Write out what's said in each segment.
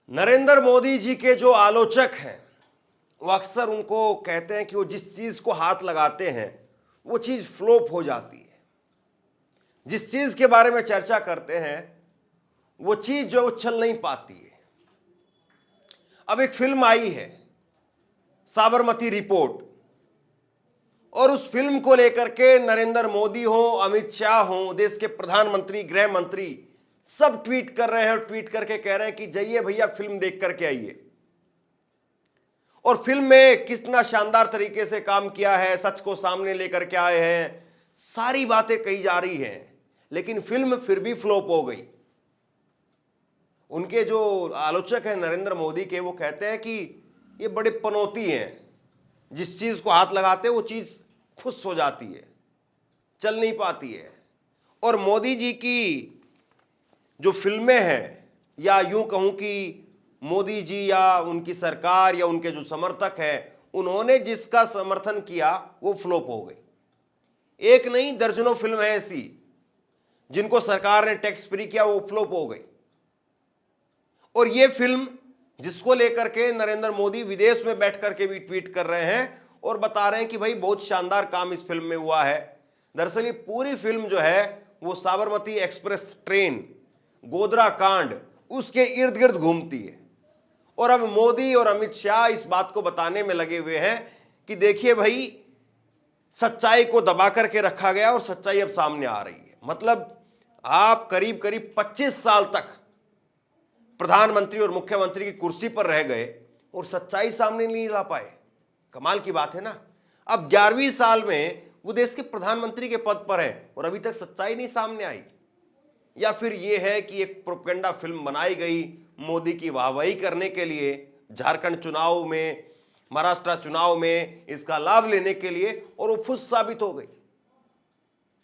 नरेंद्र मोदी जी के जो आलोचक हैं वो अक्सर उनको कहते हैं कि वो जिस चीज को हाथ लगाते हैं वो चीज फ्लॉप हो जाती है। जिस चीज के बारे में चर्चा करते हैं वो चीज जो है वो चल नहीं पाती है। अब एक फिल्म आई है साबरमती रिपोर्ट, और उस फिल्म को लेकर के नरेंद्र मोदी हो, अमित शाह हो, देश के प्रधानमंत्री, गृह मंत्री सब ट्वीट कर रहे हैं और ट्वीट करके कह रहे हैं कि जाइए भैया फिल्म देख करके आइए। और फिल्म में कितना शानदार तरीके से काम किया है, सच को सामने लेकर के आए हैं, सारी बातें कही जा रही हैं, लेकिन फिल्म फिर भी फ्लॉप हो गई। उनके जो आलोचक हैं नरेंद्र मोदी के, वो कहते हैं कि ये बड़े पनौती हैं, जिस चीज को हाथ लगाते हैं वो चीज फुस हो जाती है, चल नहीं पाती है। और मोदी जी की जो फिल्में हैं, या यूं कहूं कि मोदी जी या उनकी सरकार या उनके जो समर्थक हैं, उन्होंने जिसका समर्थन किया वो फ्लॉप हो गई। एक नहीं दर्जनों फिल्म है ऐसी जिनको सरकार ने टैक्स फ्री किया, वो फ्लॉप हो गई। और ये फिल्म जिसको लेकर के नरेंद्र मोदी विदेश में बैठ करके भी ट्वीट कर रहे हैं और बता रहे हैं कि भाई बहुत शानदार काम इस फिल्म में हुआ है। दरअसल ये पूरी फिल्म जो है वो साबरमती एक्सप्रेस ट्रेन, गोधरा कांड, उसके इर्द गिर्द घूमती है। और अब मोदी और अमित शाह इस बात को बताने में लगे हुए हैं कि देखिए भाई, सच्चाई को दबा करके रखा गया और सच्चाई अब सामने आ रही है। मतलब आप करीब करीब 25 साल तक प्रधानमंत्री और मुख्यमंत्री की कुर्सी पर रह गए और सच्चाई सामने नहीं ला पाए। कमाल की बात है ना। अब 11वीं साल में वो देश के प्रधानमंत्री के पद पर है और अभी तक सच्चाई नहीं सामने आई। या फिर ये है कि एक प्रोपेगेंडा फिल्म बनाई गई मोदी की वाहवाही करने के लिए, झारखंड चुनाव में, महाराष्ट्र चुनाव में इसका लाभ लेने के लिए, और वो फुस साबित हो गई।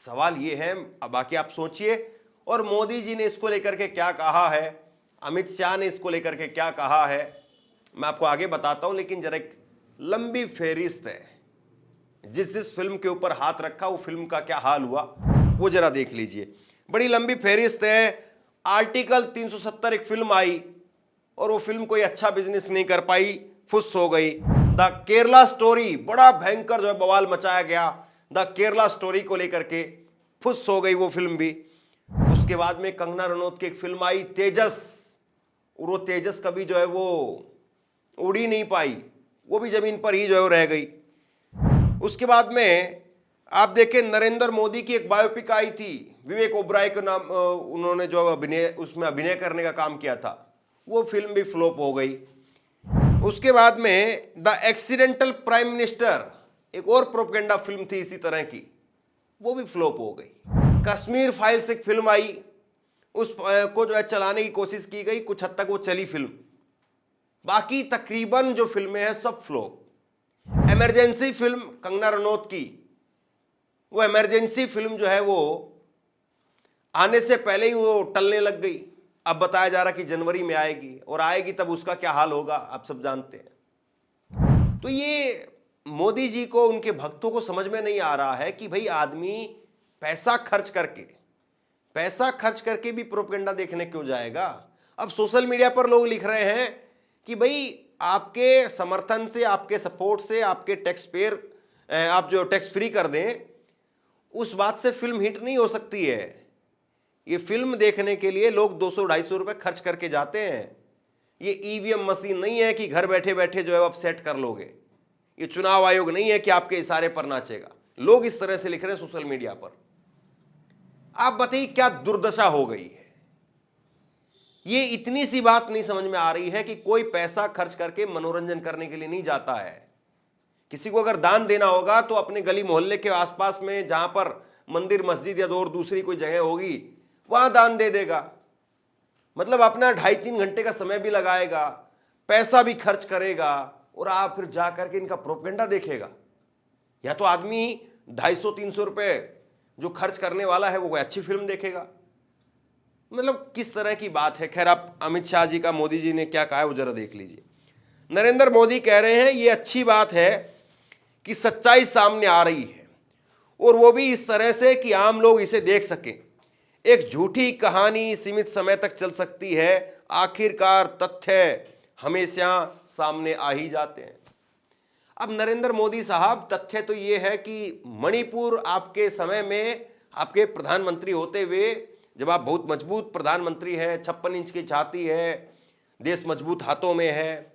सवाल ये है, अब बाकी आप सोचिए। और मोदी जी ने इसको लेकर के क्या कहा है, अमित शाह ने इसको लेकर के क्या कहा है, मैं आपको आगे बताता हूं। लेकिन जरा एक लंबी फेहरिस्त है, जिस फिल्म के ऊपर हाथ रखा वो फिल्म का क्या हाल हुआ वो जरा देख लीजिए। बड़ी लंबी फेहरिस्त है। आर्टिकल 370 एक फिल्म आई और वो फिल्म कोई अच्छा बिजनेस नहीं कर पाई, फुस हो गई। द केरला स्टोरी, बड़ा भयंकर जो है बवाल मचाया गया द केरला स्टोरी को लेकर के, फुस हो गई वो फिल्म भी। उसके बाद में कंगना रनौत की एक फिल्म आई तेजस, और वो तेजस कभी जो है वो उड़ी नहीं पाई, वो भी जमीन पर ही जो है वो रह गई। उसके बाद में आप देखें नरेंद्र मोदी की एक बायोपिक आई थी, विवेक ओबराय के नाम, उन्होंने जो उसमें अभिनय करने का काम किया था, वो फिल्म भी फ्लॉप हो गई। उसके बाद में द एक्सीडेंटल प्राइम मिनिस्टर, एक और प्रोपेगेंडा फिल्म थी इसी तरह की, वो भी फ्लॉप हो गई। कश्मीर फाइल्स एक फिल्म आई, उस को जो है चलाने की कोशिश की गई, कुछ हद तक वो चली फिल्म। बाकी तकरीबन जो फिल्में हैं सब flop. Emergency film Kangana Ranaut की, वो इमरजेंसी फिल्म जो है वो आने से पहले ही वो टलने लग गई। अब बताया जा रहा कि जनवरी में आएगी, और आएगी तब उसका क्या हाल होगा आप सब जानते हैं। तो ये मोदी जी को, उनके भक्तों को समझ में नहीं आ रहा है कि भाई आदमी पैसा खर्च करके भी प्रोपेगेंडा देखने क्यों जाएगा। अब सोशल मीडिया पर लोग लिख रहे हैं कि भाई आपके समर्थन से, आपके सपोर्ट से, आपके टैक्स पेयर, आप जो टैक्स फ्री कर दें, उस बात से फिल्म हिट नहीं हो सकती है। ये फिल्म देखने के लिए लोग 200-250 रुपए खर्च करके जाते हैं। ये ईवीएम मशीन नहीं है कि घर बैठे बैठे जो है आप सेट कर लोगे। ये चुनाव आयोग नहीं है कि आपके इशारे पर नाचेगा। लोग इस तरह से लिख रहे हैं सोशल मीडिया पर। आप बताइए क्या दुर्दशा हो गई है। ये इतनी सी बात नहीं समझ में आ रही है कि कोई पैसा खर्च करके मनोरंजन करने के लिए नहीं जाता है। किसी को अगर दान देना होगा तो अपने गली मोहल्ले के आसपास में जहां पर मंदिर, मस्जिद या और दूसरी कोई जगह होगी, वहां दान दे देगा। मतलब अपना 2.5-3 घंटे का समय भी लगाएगा, पैसा भी खर्च करेगा, और आप फिर जा करके इनका प्रोपेगेंडा देखेगा। या तो आदमी 250-300 रुपए जो खर्च करने वाला है वो कोई अच्छी फिल्म देखेगा। मतलब किस तरह की बात है। खैर, आप अमित शाह जी का मोदी जी ने क्या कहा है वो जरा देख लीजिए। नरेंद्र मोदी कह रहे हैं ये अच्छी बात है कि सच्चाई सामने आ रही है, और वो भी इस तरह से कि आम लोग इसे देख सकें। एक झूठी कहानी सीमित समय तक चल सकती है, आखिरकार तथ्य हमेशा सामने आ ही जाते हैं। अब नरेंद्र मोदी साहब, तथ्य तो ये है कि मणिपुर आपके समय में, आपके प्रधानमंत्री होते हुए, जब आप बहुत मजबूत प्रधानमंत्री हैं, 56 इंच की छाती है, देश मजबूत हाथों में है,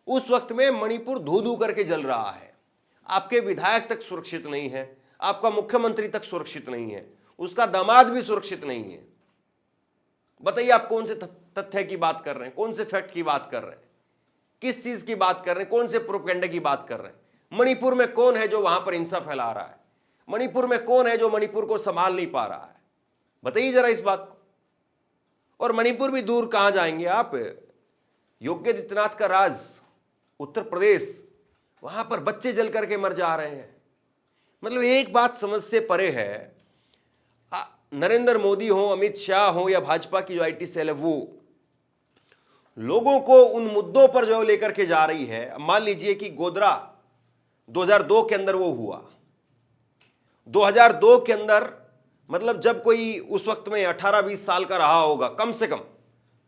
उस वक्त में मणिपुर धू धू करके जल रहा है। आपके विधायक तक सुरक्षित नहीं है, आपका मुख्यमंत्री तक सुरक्षित नहीं है, उसका दामाद भी सुरक्षित नहीं है। बताइए आप कौन से तथ्य की बात कर रहे हैं, कौन से फैक्ट की बात कर रहे हैं, किस चीज की बात कर रहे हैं, कौन से प्रोपेगेंडा की बात कर रहे हैं? मणिपुर में कौन है जो वहां पर हिंसा फैला रहा है? मणिपुर में कौन है जो मणिपुर को संभाल नहीं पा रहा है? बताइए जरा इस बात को। और मणिपुर भी दूर कहां जाएंगे आप, योगी आदित्यनाथ का राज उत्तर प्रदेश, वहां पर बच्चे जल करके मर जा रहे हैं। मतलब एक बात समझ से परे है। नरेंद्र मोदी हो, अमित शाह हो या भाजपा की जो आईटी सेल है, वो लोगों को उन मुद्दों पर जो लेकर के जा रही है। मान लीजिए कि गोधरा 2002 के अंदर वो हुआ, 2002 के अंदर, मतलब जब कोई उस वक्त में 18-20 साल का रहा होगा कम से कम,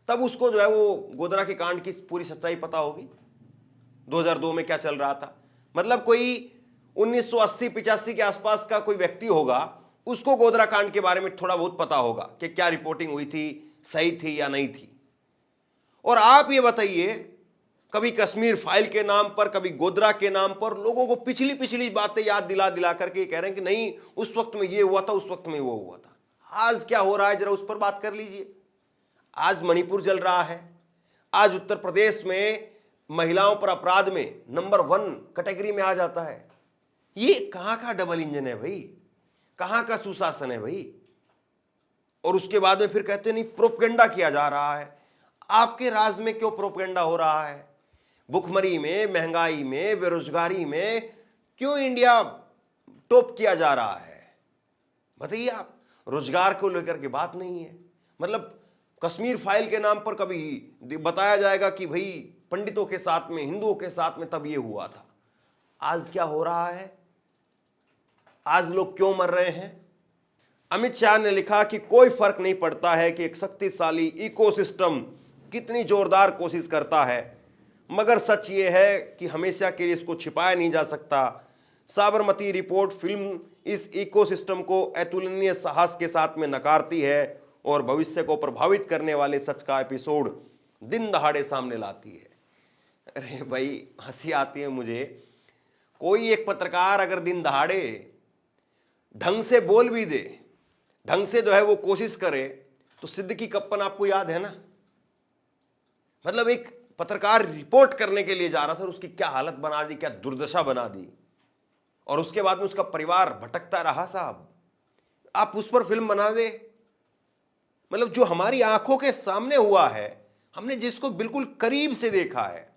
तब उसको जो है वो गोधरा के कांड की पूरी सच्चाई पता होगी। 2002 में क्या चल रहा था, मतलब कोई 1980-85 के आसपास का कोई व्यक्ति होगा, उसको गोधरा कांड के बारे में थोड़ा बहुत पता होगा कि क्या रिपोर्टिंग हुई थी, सही थी या नहीं थी। और आप ये बताइए, कभी कश्मीर फाइल के नाम पर, कभी गोधरा के नाम पर लोगों को पिछली बातें याद दिला करके कह रहे हैं कि नहीं उस वक्त में ये हुआ था, उस वक्त में वो हुआ था। आज क्या हो रहा है जरा उस पर बात कर लीजिए। आज मणिपुर जल रहा है, आज उत्तर प्रदेश में महिलाओं पर अपराध में नंबर 1 कैटेगरी में आ जाता है। ये कहां का डबल इंजन है भाई, कहां का सुशासन है भाई? और उसके बाद में फिर कहते नहीं प्रोपेगेंडा किया जा रहा है। आपके राज में क्यों प्रोपेगेंडा हो रहा है? भुखमरी में, महंगाई में, बेरोजगारी में क्यों इंडिया टॉप किया जा रहा है? बताइए आप। रोजगार को लेकर के बात नहीं है। मतलब कश्मीर फाइल के नाम पर कभी बताया जाएगा कि भाई पंडितों के साथ में, हिंदुओं के साथ में तब ये हुआ था। आज क्या हो रहा है? आज लोग क्यों मर रहे हैं? अमित शाह ने लिखा कि कोई फर्क नहीं पड़ता है कि एक शक्तिशाली इकोसिस्टम कितनी जोरदार कोशिश करता है, मगर सच ये है कि हमेशा के लिए इसको छिपाया नहीं जा सकता। साबरमती रिपोर्ट फिल्म इस इकोसिस्टम को अतुलनीय साहस के साथ में नकारती है और भविष्य को प्रभावित करने वाले सच का एपिसोड दिन दहाड़े सामने लाती है। अरे भाई हंसी आती है मुझे। कोई एक पत्रकार अगर दिन दहाड़े ढंग से बोल भी दे, ढंग से जो है वो कोशिश करे, तो सिद्दीकी कप्पन आपको याद है ना? मतलब एक पत्रकार रिपोर्ट करने के लिए जा रहा था और उसकी क्या हालत बना दी, क्या दुर्दशा बना दी, और उसके बाद में उसका परिवार भटकता रहा। साहब आप उस पर फिल्म बना दे? मतलब जो हमारी आंखों के सामने हुआ है, हमने जिसको बिल्कुल करीब से देखा है।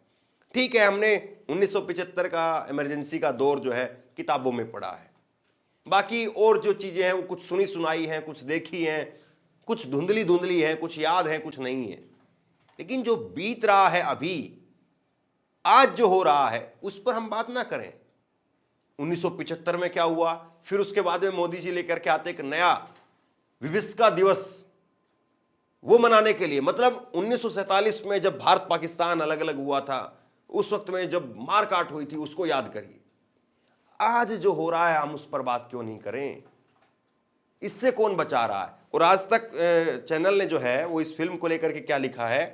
ठीक है, हमने 1975 का इमरजेंसी का दौर जो है किताबों में पढ़ा है, बाकी और जो चीजें हैं वो कुछ सुनी सुनाई हैं, कुछ देखी हैं, कुछ धुंधली धुंधली है, कुछ याद है, कुछ नहीं है। लेकिन जो बीत रहा है अभी, आज जो हो रहा है, उस पर हम बात ना करें। 1975 में क्या हुआ, फिर उसके बाद में मोदी जी लेकर के आते एक नया विभिस्का दिवस, वो मनाने के लिए। मतलब 1947 में जब भारत पाकिस्तान अलग अलग हुआ था, उस वक्त में जब मारकाट हुई थी, उसको याद करिए। आज जो हो रहा है हम उस पर बात क्यों नहीं करें? इससे कौन बचा रहा है? और आज तक चैनल ने जो है वो इस फिल्म को लेकर के क्या लिखा है,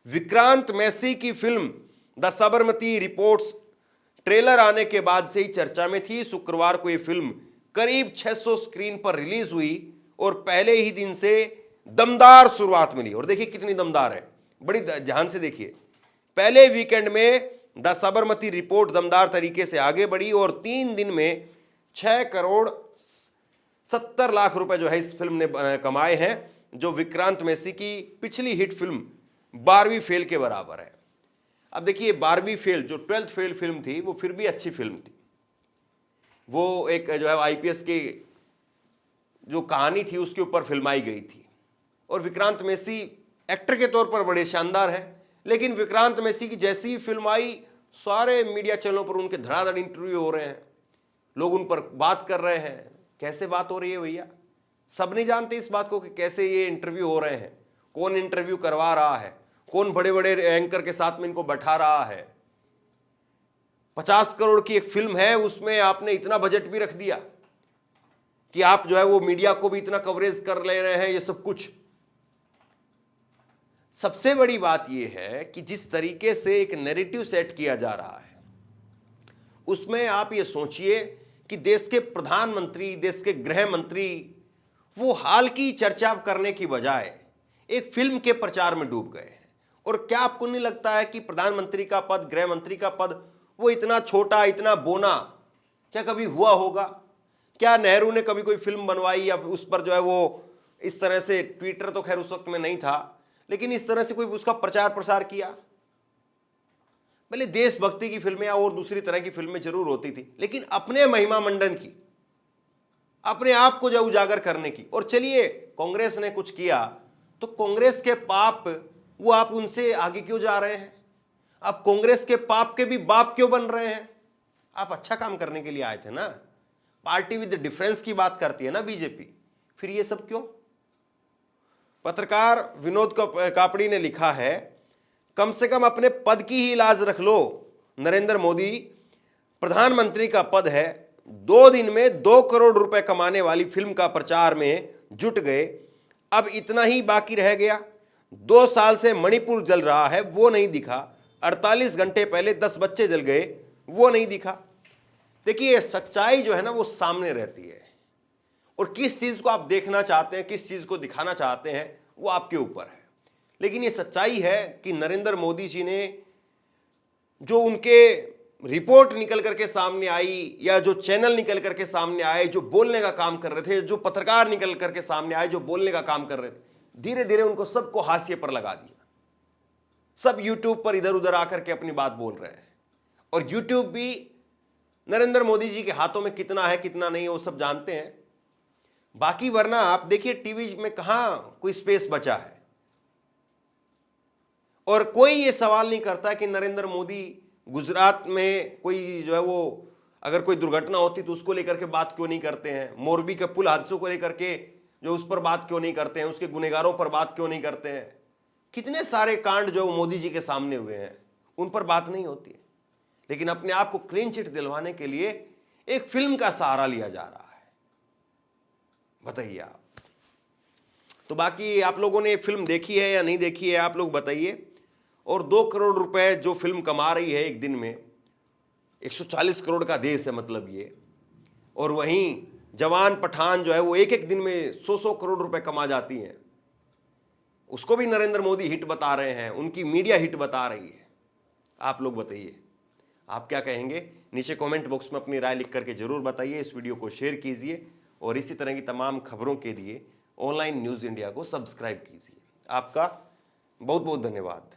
विक्रांत मैसी की film the Sabarmati reports trailer आने के बाद से ही चर्चा में थी। शुक्रवार को ये फिल्म करीब 600 स्क्रीन पर रिलीज हुई और पहले ही दिन से दमदार शुरुआत मिली। और देखिए कितनी दमदार है, बड़ी ध्यान से देखिए। पहले वीकेंड में द साबरमती रिपोर्ट दमदार तरीके से आगे बढ़ी और 3 दिन में 6 करोड़ 70 लाख रुपए जो है इस फिल्म ने कमाए हैं, जो विक्रांत मैसी की पिछली हिट फिल्म 12वीं फेल के बराबर है। अब देखिए 12वीं फेल, जो 12th फेल फिल्म थी, वो फिर भी अच्छी फिल्म थी। वो एक जो है आईपीएस की जो कहानी थी उसके ऊपर फिल्माई गई थी। और विक्रांत मैसी एक्टर के तौर पर बड़े शानदार हैं, लेकिन विक्रांत मैसी की जैसी ही फिल्म आई, सारे मीडिया चैनलों पर उनके धड़ाधड़ इंटरव्यू हो रहे हैं, लोग उन पर बात कर रहे हैं। कैसे बात हो रही है भैया? सब नहीं जानते इस बात को कि कैसे ये इंटरव्यू हो रहे हैं, कौन इंटरव्यू करवा रहा है, कौन बड़े बड़े एंकर के साथ में इनको बैठा रहा है। 50 करोड़ की एक फिल्म है, उसमें आपने इतना बजट भी रख दिया कि आप जो है वो मीडिया को भी इतना कवरेज कर ले रहे हैं, ये सब कुछ। सबसे बड़ी बात यह है कि जिस तरीके से एक नैरेटिव सेट किया जा रहा है, उसमें आप ये सोचिए कि देश के प्रधानमंत्री, देश के गृह मंत्री, वो हाल की चर्चा करने की बजाय एक फिल्म के प्रचार में डूब गए हैं। और क्या आपको नहीं लगता है कि प्रधानमंत्री का पद, गृह मंत्री का पद, वो इतना छोटा, इतना बोना क्या कभी हुआ होगा? क्या नेहरू ने कभी कोई फिल्म बनवाई या उस पर जो है वो इस तरह से, ट्विटर तो खैर उस वक्त में नहीं था, लेकिन इस तरह से कोई उसका प्रचार प्रसार किया? भले देशभक्ति की फिल्में या और दूसरी तरह की फिल्में जरूर होती थी, लेकिन अपने महिमा मंडन की, अपने आप को जो उजागर करने की। और चलिए कांग्रेस ने कुछ किया तो कांग्रेस के पाप वो आप उनसे आगे क्यों जा रहे हैं? आप कांग्रेस के पाप के भी बाप क्यों बन रहे हैं? आप अच्छा काम करने के लिए आए थे ना। पार्टी विद डिफरेंस की बात करती है ना बीजेपी, फिर ये सब क्यों? पत्रकार विनोद कापड़ी ने लिखा है, कम से कम अपने पद की ही लाज रख लो। नरेंद्र मोदी प्रधानमंत्री का पद है, 2 दिन में 2 करोड़ रुपए कमाने वाली फिल्म का प्रचार में जुट गए, अब इतना ही बाकी रह गया। 2 साल से मणिपुर जल रहा है, वो नहीं दिखा। 48 घंटे पहले 10 बच्चे जल गए, वो नहीं दिखा। देखिए सच्चाई जो है ना वो सामने रहती है, और किस चीज को आप देखना चाहते हैं, किस चीज को दिखाना चाहते हैं, वो आपके ऊपर है। लेकिन ये सच्चाई है कि नरेंद्र मोदी जी ने जो उनके रिपोर्ट निकल करके सामने आई, या जो चैनल निकल करके सामने आए जो बोलने का काम कर रहे थे, जो पत्रकार निकल करके सामने आए जो बोलने का काम कर रहे थे, धीरे धीरे उनको सबको हाशिए पर लगा दिया। सब यूट्यूब पर इधर उधर आकर के अपनी बात बोल रहे हैं, और यूट्यूब भी नरेंद्र मोदी जी के हाथों में कितना है कितना नहीं है वो सब जानते हैं। बाकी वरना आप देखिए टीवी में कहां कोई स्पेस बचा है, और कोई ये सवाल नहीं करता कि नरेंद्र मोदी गुजरात में कोई जो है वो अगर कोई दुर्घटना होती तो उसको लेकर के बात क्यों नहीं करते हैं, मोरबी के पुल हादसों को लेकर के जो उस पर बात क्यों नहीं करते हैं, उसके गुनहगारों पर बात क्यों नहीं करते हैं। कितने सारे कांड जो मोदी जी के सामने हुए हैं उन पर बात नहीं होती है, लेकिन अपने आप को क्लीन चिट दिलवाने के लिए एक फिल्म का सहारा लिया जा रहा है। बताइए आप। तो बाकी आप लोगों ने फिल्म देखी है या नहीं देखी है, आप लोग बताइए। और 2 करोड़ रुपए जो फिल्म कमा रही है एक दिन में, 140 करोड़ का देश है मतलब ये, और वहीं जवान पठान जो है वो एक एक दिन में 100 करोड़ रुपए कमा जाती हैं, उसको भी नरेंद्र मोदी हिट बता रहे हैं, उनकी मीडिया हिट बता रही है। आप लोग बताइए आप क्या कहेंगे, नीचे कमेंट बॉक्स में अपनी राय लिख करके जरूर बताइए। इस वीडियो को शेयर कीजिए और इसी तरह की तमाम खबरों के लिए ऑनलाइन न्यूज़ इंडिया को सब्सक्राइब कीजिए। आपका बहुत बहुत धन्यवाद।